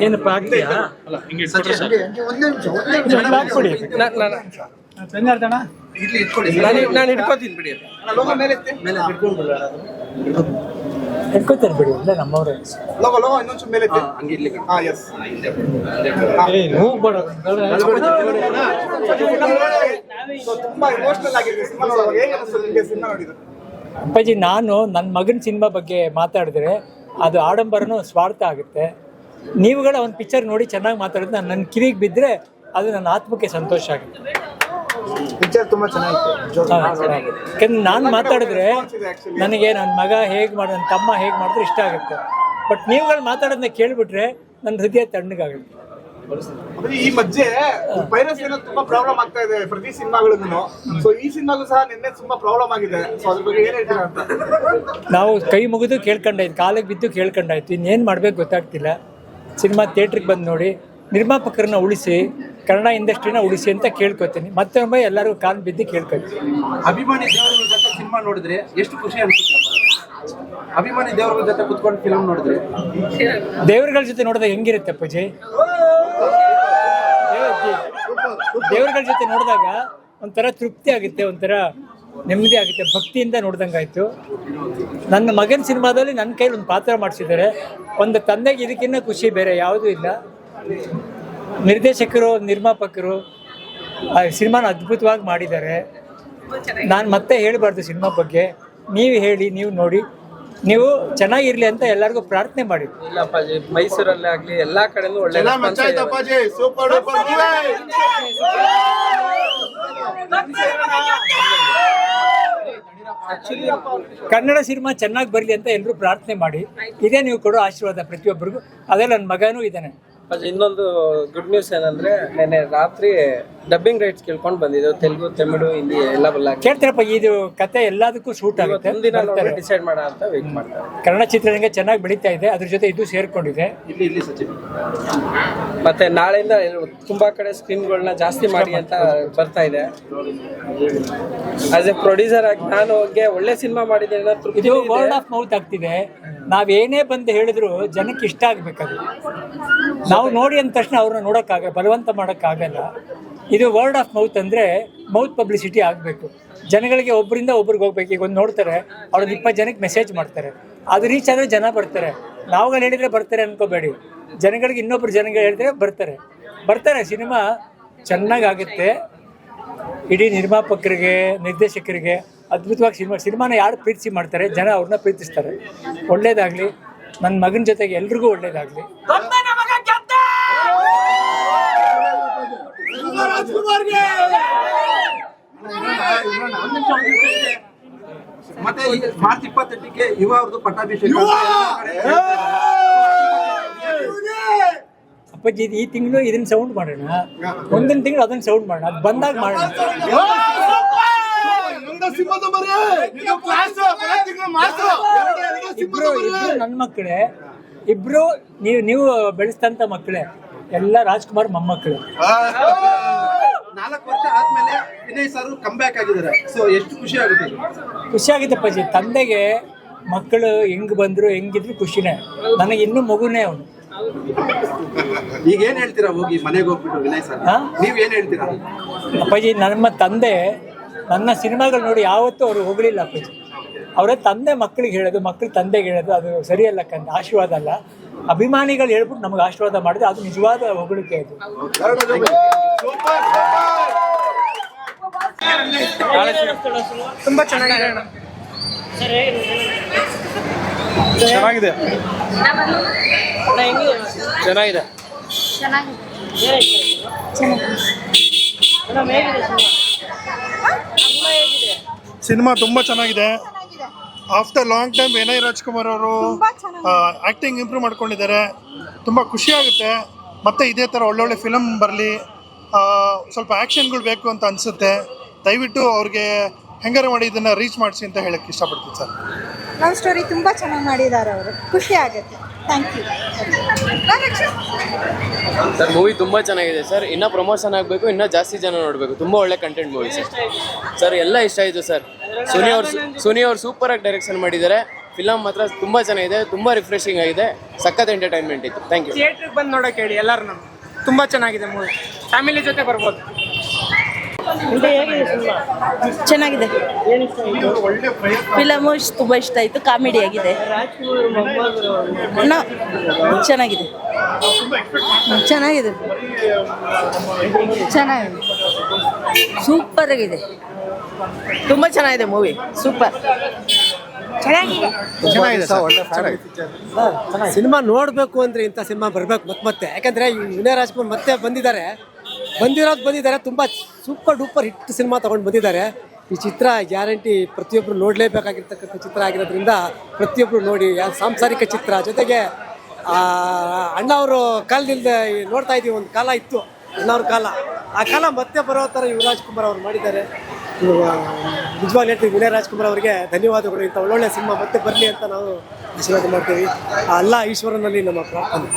ಏನಪ್ಪ ಆಗ್ತೀಯಾ? ನಾನು ಹಿಡ್ಕೋತೀನಿ ಬಿಡಿ. ಹಿಡ್ಕೋತಾರೆ ಬಿಡಿ, ಇಲ್ಲ ನಮ್ಮವ್ರೆ. ಅಪ್ಪಾಜಿ, ನಾನು ನನ್ನ ಮಗನ ಸಿನಿಮಾ ಬಗ್ಗೆ ಮಾತಾಡಿದ್ರೆ ಅದು ಆಡಂಬರನೂ ಸ್ವಾರ್ಥ ಆಗುತ್ತೆ. ನೀವುಗಳ ಒಂದು ಪಿಕ್ಚರ್ ನೋಡಿ ಚೆನ್ನಾಗಿ ಮಾತಾಡಿದ್ರೆ ನನ್ನ ಕಿವಿಗೆ ಬಿದ್ದರೆ ಅದು ನನ್ನ ಆತ್ಮಕ್ಕೆ ಸಂತೋಷ ಆಗುತ್ತೆ. ಪಿಕ್ಚರ್ ತುಂಬಾ ಚೆನ್ನಾಗಿತ್ತು. ಯಾಕಂದ್ರೆ ನಾನು ಮಾತಾಡಿದ್ರೆ ನನಗೆ ನನ್ನ ಮಗ ಹೇಗೆ ಮಾಡಿ, ನನ್ನ ತಮ್ಮ ಹೇಗೆ ಮಾಡಿದ್ರೆ ಇಷ್ಟ ಆಗುತ್ತೆ. ಬಟ್ ನೀವುಗಳು ಮಾತಾಡೋದನ್ನ ಕೇಳಿಬಿಟ್ರೆ ನನ್ನ ಹೃದಯ ತಣ್ಣಗಾಗುತ್ತೆ. ಈ ಮಧ್ಯೆ ವೈರಸ್ ಏನೋ ತುಂಬಾ ಪ್ರಾಬ್ಲಮ್ ಆಗ್ತಾ ಇದೆ ಪ್ರತಿ ಸಿನಿಮಾಗಳಿಗೂ. ಸೊ ಈ ಸಿನಿಮಾಗೂ ಸಹ ನಿನ್ನೆ ತುಂಬಾ ಪ್ರಾಬ್ಲಮ್ ಆಗಿದೆ. ಸೊ ಅದ್ರ ಬಗ್ಗೆ ಏನ್ ಹೇಳ್ತೀರಾ ಅಂತ? ನಾವು ಕೈ ಮುಗಿದು ಕೇಳ್ಕೊಂಡಾಯ್ತು, ಕಾಲಿಗೆ ಬಿದ್ದು ಕೇಳ್ಕೊಂಡಾಯ್ತು. ಇನ್ನೇನು ಮಾಡ್ಬೇಕು ಗೊತ್ತಾಗ್ತಿಲ್ಲ. ಸಿನಿಮಾ ಥಿಯೇಟ್ರಿಗೆ ಬಂದು ನೋಡಿ, ನಿರ್ಮಾಪಕರನ್ನ ಉಳಿಸಿ, ಕನ್ನಡ ಇಂಡಸ್ಟ್ರಿನ ಉಳಿಸಿ ಅಂತ ಕೇಳ್ಕೊತೀನಿ. ಮತ್ತೊಮ್ಮೆ ಎಲ್ಲರಿಗೂ ಕಾಲು ಬಿದ್ದು ಕೇಳ್ಕೊತೀನಿ. ಅಭಿಮಾನಿ ದೇವರುಗಳ ಜೊತೆ ಸಿನಿಮಾ ನೋಡಿದ್ರೆ ಎಷ್ಟು ಖುಷಿ ಅನ್ಸುತ್ತೆ? ಅಭಿಮಾನಿ ದೇವರುಗಳ ಜೊತೆ ಕುತ್ಕೊಂಡು ಫಿಲ್ಮ್ ನೋಡಿದ್ರೆ, ದೇವರುಗಳ ಜೊತೆ ನೋಡಿದಾಗ ಹೆಂಗಿರುತ್ತೆ ಅಪ್ಪಾಜಿ? ದೇವರುಗಳ ಜೊತೆ ನೋಡಿದಾಗ ಒಂಥರ ತೃಪ್ತಿ ಆಗುತ್ತೆ, ಒಂಥರ ನೆಮ್ಮದಿ ಆಗುತ್ತೆ, ಭಕ್ತಿಯಿಂದ ನೋಡ್ದಂಗಾಯ್ತು. ನನ್ನ ಮಗನ ಸಿನಿಮಾದಲ್ಲಿ ನನ್ನ ಕೈಲಿ ಒಂದು ಪಾತ್ರ ಮಾಡಿಸಿದ್ದಾರೆ. ಒಂದು ತಂದೆಗೆ ಇದಕ್ಕಿಂತ ಖುಷಿ ಬೇರೆ ಯಾವುದೂ ಇಲ್ಲ. ನಿರ್ದೇಶಕರು, ನಿರ್ಮಾಪಕರು ಆ ಸಿನಿಮಾನ ಅದ್ಭುತವಾಗಿ ಮಾಡಿದ್ದಾರೆ. ನಾನು ಮತ್ತೆ ಹೇಳಬಾರ್ದು ಸಿನಿಮಾ ಬಗ್ಗೆ. ನೀವು ಹೇಳಿ, ನೀವು ನೋಡಿ, ನೀವು ಚೆನ್ನಾಗಿರ್ಲಿ ಅಂತ ಎಲ್ಲರಿಗೂ ಪ್ರಾರ್ಥನೆ ಮಾಡಿ. ಇಲ್ಲ ಅಪ್ಪಾಜಿ, ಮೈಸೂರಲ್ಲೇ ಆಗ್ಲಿ ಎಲ್ಲಾ ಕಡೆನೂ ಒಳ್ಳೆ ಕನ್ನಡ ಸಿನಿಮಾ ಚೆನ್ನಾಗಿ ಬರಲಿ ಅಂತ ಎಲ್ಲರೂ ಪ್ರಾರ್ಥನೆ ಮಾಡಿ. ಇದೇ ನೀವು ಕೊಡೋ ಆಶೀರ್ವಾದ ಪ್ರತಿಯೊಬ್ಬರಿಗೂ. ಅದೇ ನನ್ನ ಮಗನೂ ಇದ್ದಾನೆ. ಇನ್ನೊಂದು ಗುಡ್ ನ್ಯೂಸ್ ಏನಂದ್ರೆ, ನೆನ್ನೆ ರಾತ್ರಿ ಡಬ್ಬಿಂಗ್ ರೈಟ್ಸ್ ಕೇಳ್ಕೊಂಡು ಬಂದಿದ್ದು. ತೆಲುಗು, ತಮಿಳು, ಹಿಂದಿ ಎಲ್ಲ ಬಲ್ಲ ಕೇಳ್ತಾರಪ್ಪ. ಇದು ಕತೆ ಎಲ್ಲದಕ್ಕೂ ಶೂಟ್ ಆಗುತ್ತೆ. ಡಿಸೈಡ್ ಮಾಡ ಅಂತ ವೇಟ್ ಮಾಡ್ತಾರೆ. ಕನ್ನಡ ಚಿತ್ರರಂಗ ಚೆನ್ನಾಗಿ ಬೆಳೀತಾ ಇದೆ, ಅದ್ರ ಜೊತೆ ಇದು ಸೇರ್ಕೊಂಡಿದೆ. ಇಲ್ಲಿ ಸಚಿನ್ ಮತ್ತೆ ನಾಳೆಯಿಂದ ತುಂಬಾ ಕಡೆ ಸ್ಕ್ರೀನ್ಗಳನ್ನ ಜಾಸ್ತಿ ಮಾಡಿ ಅಂತ ಬರ್ತಾ ಇದೆ. ಆಸ್ ಎ ಪ್ರೊಡ್ಯೂಸರ್ ಆಗಿ ನಾನು ಒಳ್ಳೆ ಸಿನಿಮಾ ಮಾಡಿದ್ದೇನೆ. ಇದು ವರ್ಡ್ ಆಫ್ ಮೌತ್ ಆಗ್ತಿದೆ. ನಾವೇನೇ ಬಂದು ಹೇಳಿದ್ರು ಜನಕ್ಕೆ ಇಷ್ಟ ಆಗ್ಬೇಕದು. ನಾವು ನೋಡಿ ಅಂದ ತಕ್ಷಣ ಅವ್ರನ್ನ ನೋಡೋಕ್ಕಾಗಲ್ಲ, ಬಲವಂತ ಮಾಡೋಕ್ಕಾಗಲ್ಲ. ಇದು ವರ್ಡ್ ಆಫ್ ಮೌತ್ ಅಂದರೆ ಮೌತ್ ಪಬ್ಲಿಸಿಟಿ ಆಗಬೇಕು. ಜನಗಳಿಗೆ ಒಬ್ಬರಿಂದ ಒಬ್ರಿಗೆ ಹೋಗ್ಬೇಕು. ಈಗ ಒಂದು ನೋಡ್ತಾರೆ, ಅವ್ರದ್ದು 20 ಜನಕ್ಕೆ ಮೆಸೇಜ್ ಮಾಡ್ತಾರೆ, ಅದು ರೀಚ್ ಆದರೆ ಜನ ಬರ್ತಾರೆ. ನಾವುಗಳು ಹೇಳಿದರೆ ಬರ್ತಾರೆ ಅನ್ಕೋಬೇಡಿ. ಜನಗಳಿಗೆ ಇನ್ನೊಬ್ರು ಜನಗಳು ಹೇಳಿದ್ರೆ ಬರ್ತಾರೆ. ಸಿನಿಮಾ ಚೆನ್ನಾಗಾಗುತ್ತೆ. ಇಡೀ ನಿರ್ಮಾಪಕರಿಗೆ, ನಿರ್ದೇಶಕರಿಗೆ ಅದ್ಭುತವಾಗಿ ಸಿನಿಮಾನ ಯಾರು ಪ್ರೀತಿಸಿ ಮಾಡ್ತಾರೆ, ಜನ ಅವ್ರನ್ನ ಪ್ರೀತಿಸ್ತಾರೆ. ಒಳ್ಳೇದಾಗಲಿ, ನನ್ನ ಮಗನ ಜೊತೆಗೆ ಎಲ್ರಿಗೂ ಒಳ್ಳೇದಾಗಲಿ. ಮತ್ತೆ ಮಾರ್ಚ್ 28ಕ್ಕೆ ಯುವ ಅವ್ರದ್ದು ಪಟ್ಟಾಭಿಷೇಕ. ಅಪ್ಪಾಜಿ, ಈ ತಿಂಗಳು ಇದನ್ನ ಸೌಂಡ್ ಮಾಡೋಣ, ಮುಂದಿನ ತಿಂಗಳು ಅದನ್ನ ಸೌಂಡ್ ಮಾಡೋಣ, ಅದು ಬಂದಾಗ ಮಾಡೋಣ. ಇಬ್ರು ನನ್ನ ಮಕ್ಕಳೇ, ಇಬ್ರು ನೀವು ಬೆಳೆಸ್ತಂತ ಮಕ್ಕಳೇ, ಎಲ್ಲ ರಾಜ್ಕುಮಾರ್ ಮೊಮ್ಮಕ್ಕಳು. 4 ವರ್ಷ ಆದ್ಮೇಲೆ ವಿನಯ್ ಸರ್ ಕಮ್ ಬ್ಯಾಕ್ ಆಗಿದ್ದಾರೆ. ಸೊ ಎಷ್ಟು ಖುಷಿ ಆಗುತ್ತೆ ಅಪ್ಪಾಜಿ. ತಂದೆಗೆ ಮಕ್ಕಳು ಹೆಂಗ್ ಬಂದ್ರು ಹೆಂಗಿದ್ರು ಖುಷಿನೇ. ನನಗೆ ಇನ್ನೂ ಮಗುನೇ ಅವನು. ಈಗ ಏನ್ ಹೇಳ್ತೀರಾ ಹೋಗಿ ಮನೆಗೆ ಹೋಗ್ಬಿಟ್ಟು ವಿನಯ್ ಸರ್? ನೀವ್ ಏನ್ ಹೇಳ್ತೀರಾ ಅಪ್ಪಾಜಿ? ನಮ್ಮ ತಂದೆ ನನ್ನ ಸಿನಿಮಾಗಳು ನೋಡಿ ಯಾವತ್ತೂ ಅವರು ಹೋಗಲಿಲ್ಲ ಅಪ್ಪಾಜಿ. ಅವರೇ ತಂದೆ ಮಕ್ಕಳಿಗೆ ಹೇಳೋದು, ಮಕ್ಕಳು ತಂದೆಗೆ ಹೇಳೋದು, ಅದು ಸರಿಯಲ್ಲ ಕಂದ, ಆಶೀರ್ವಾದ ಅಲ್ಲ. ಅಭಿಮಾನಿಗಳು ಹೇಳ್ಬಿಟ್ಟು ನಮಗೆ ಆಶೀರ್ವಾದ ಮಾಡಿದ್ರೆ ಅದು ನಿಜವಾದ ಹೊಗಳಿಕೆ. ಅದು ತುಂಬಾ ಚೆನ್ನಾಗಿದೆ. ಸಿನಿಮಾ ತುಂಬ ಚೆನ್ನಾಗಿದೆ. After long time Vinay Rajkumar ಅವರು ಆ್ಯಕ್ಟಿಂಗ್ ಇಂಪ್ರೂವ್ ಮಾಡ್ಕೊಂಡಿದ್ದಾರೆ. ತುಂಬ ಖುಷಿಯಾಗುತ್ತೆ. ಮತ್ತು ಇದೇ ಥರ ಒಳ್ಳೊಳ್ಳೆ ಫಿಲಮ್ ಬರಲಿ, ಸ್ವಲ್ಪ ಆ್ಯಕ್ಷನ್ಗಳು ಬೇಕು ಅಂತ ಅನಿಸುತ್ತೆ. ದಯವಿಟ್ಟು ಅವ್ರಿಗೆ ಹೆಂಗಾರ ಮಾಡಿ ಇದನ್ನು ರೀಚ್ ಮಾಡಿಸಿ ಅಂತ ಹೇಳಕ್ಕೆ ಇಷ್ಟಪಡ್ತೀನಿ ಸರ್. ಲವ್ ಸ್ಟೋರಿ ತುಂಬ ಚೆನ್ನಾಗಿ ಮಾಡಿದ್ದಾರೆ ಅವರು. ಖುಷಿ ಆಗುತ್ತೆ. Thank you. ಸರ್ ಮೂವಿ ತುಂಬ ಚೆನ್ನಾಗಿದೆ ಸರ್. ಇನ್ನೂ ಪ್ರಮೋಷನ್ ಆಗಬೇಕು, ಇನ್ನೂ ಜಾಸ್ತಿ ಜನ ನೋಡಬೇಕು. ತುಂಬ ಒಳ್ಳೆ ಕಂಟೆಂಟ್ ಮೂವಿ ಸರ್. ಸರ್ ಎಲ್ಲ ಇಷ್ಟ ಆಯಿತು ಸರ್. ಸುನಿ ಅವ್ರು ಸೂಪರಾಗಿ ಡೈರೆಕ್ಷನ್ ಮಾಡಿದ್ದಾರೆ. ಫಿಲಮ್ ಮಾತ್ರ ತುಂಬ ಚೆನ್ನಾಗಿದೆ, ತುಂಬ ರಿಫ್ರೆಶಿಂಗ್ ಆಗಿದೆ, ಸಖತ್ ಎಂಟರ್ಟೈನ್ಮೆಂಟ್ ಇತ್ತು. Thank you. ಥಿಯೇಟ್ರಿಗೆ ಬಂದು ನೋಡೋಕೆ ಹೇಳಿ ಎಲ್ಲರೂ. ತುಂಬ ಚೆನ್ನಾಗಿದೆ ಮೂವಿ, ಫ್ಯಾಮಿಲಿ ಜೊತೆ ಬರ್ಬೋದು. ಚೆನ್ನಾಗಿದೆ ಫಿಲಮು, ತುಂಬ ಇಷ್ಟ ಆಯಿತು, ಕಾಮಿಡಿ ಆಗಿದೆ, ಚೆನ್ನಾಗಿದೆ ಚೆನ್ನಾಗಿದೆ ಚೆನ್ನಾಗಿದೆ ಸೂಪರ್ ಆಗಿದೆ, ತುಂಬ ಚೆನ್ನಾಗಿದೆ ಮೂವಿ, ಸೂಪರ್ ಚೆನ್ನಾಗಿದೆ. ಸಿನಿಮಾ ನೋಡಬೇಕು ಅಂದ್ರೆ ಇಂಥ ಸಿನಿಮಾ ಬರಬೇಕು ಮತ್ತೆ ಯಾಕಂದ್ರೆ ವಿನಯ ರಾಜ್ಕುಮಾರ್ ಮತ್ತೆ ಬಂದಿದ್ದಾರೆ ತುಂಬ ಸೂಪರ್ ಡೂಪರ್ ಹಿಟ್ ಸಿನಿಮಾ ತಗೊಂಡು ಬಂದಿದ್ದಾರೆ. ಈ ಚಿತ್ರ ಗ್ಯಾರಂಟಿ ಪ್ರತಿಯೊಬ್ಬರು ನೋಡಲೇಬೇಕಾಗಿರ್ತಕ್ಕಂಥ ಚಿತ್ರ ಆಗಿರೋದ್ರಿಂದ ಪ್ರತಿಯೊಬ್ಬರು ನೋಡಿ. ಸಾಂಸಾರಿಕ ಚಿತ್ರ ಜೊತೆಗೆ ಅಣ್ಣ ಅವರು ಕಾಲದಿಂದ ನೋಡ್ತಾ ಇದ್ದೀವಿ, ಒಂದು ಕಾಲ ಇತ್ತು ಅಣ್ಣವ್ರ ಕಾಲ, ಆ ಕಾಲ ಮತ್ತೆ ಬರೋ ಥರ ಯುವರಾಜ್ ಕುಮಾರ್ ಅವರು ಮಾಡಿದ್ದಾರೆ. ನಿಜವಾಗ್ಲೂ ಹೇಳ್ತೀವಿ ವಿನಯ ರಾಜ್ಕುಮಾರ್ ಅವರಿಗೆ ಧನ್ಯವಾದಗಳು. ಇಂಥ ಒಳ್ಳೊಳ್ಳೆ ಸಿನಿಮಾ ಮತ್ತೆ ಬರಲಿ ಅಂತ ನಾವು ಆಶೀರ್ವಾದ ಮಾಡ್ತೀವಿ. ಅಲ್ಲ ಈಶ್ವರನಲ್ಲಿ ನಮ್ಮ ಪ್ರಾರ್ಥನೆ.